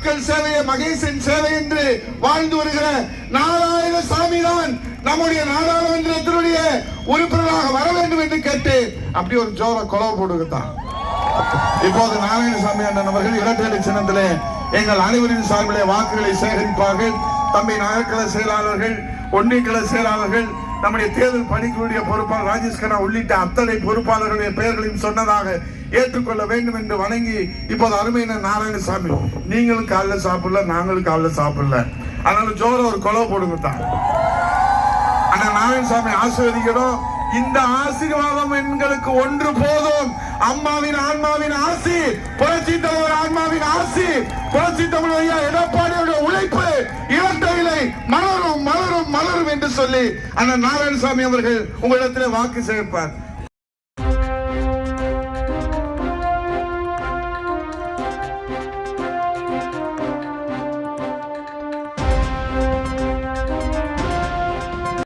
மக்கள் சேவையை மகேசன் சேவை என்று வாழ்ந்து வருகிற நாராயணசாமி தான் நம்முடைய நாடாளுமன்றத்தினுடைய உறுப்பினராக வர வேண்டும் என்று கேட்டு அப்படி ஒரு ஜோர கொலவு போடுதான். இப்போது நாராயணசாமி அண்ணன் அவர்கள் இரட்டை சின்னத்திலே எங்கள் அனைவரின் சார்பிலே வாக்குகளை சேகரிப்பார்கள். தம்பி நகர்கல செயலாளர்கள், ஒன்றியக்கல செயலாளர்கள், நம்முடைய தேர்தல் பணிக்குழுடைய பொறுப்பாளர் ராஜேஷ் கண்ணா உள்ளிட்ட அத்தனை பொறுப்பாளர்களுடைய பெயர்களையும் சொன்னதாக ஏற்றுக்கொள்ள வேண்டும் என்று வணங்கி இப்போது அருமையான நாராயணசாமி, நீங்களும் காலைல சாப்பிடல, நாங்களும் காலைல சாப்பிடல, அதனால ஜோர ஒரு கொலை போடுங்க தான். ஆனா நாராயணசாமி ஆசீர்வதிக்கணும். இந்த ஆசீர்வாதம் எங்களுக்கு ஒன்று போதும். அம்மாவின் ஆன்மாவின் ஆசி, புரட்சி தலைவர் ஆன்மாவின் ஆசி, புரட்சி தமிழ் ஐயா எடப்பாடியோட உழைப்பு இரட்டையிலை மலரும் மலரும் மலரும் என்று சொல்லி அந்த நாராயணசாமி அவர்கள் உங்களிடத்தில் வாக்கு சேர்ப்பார்.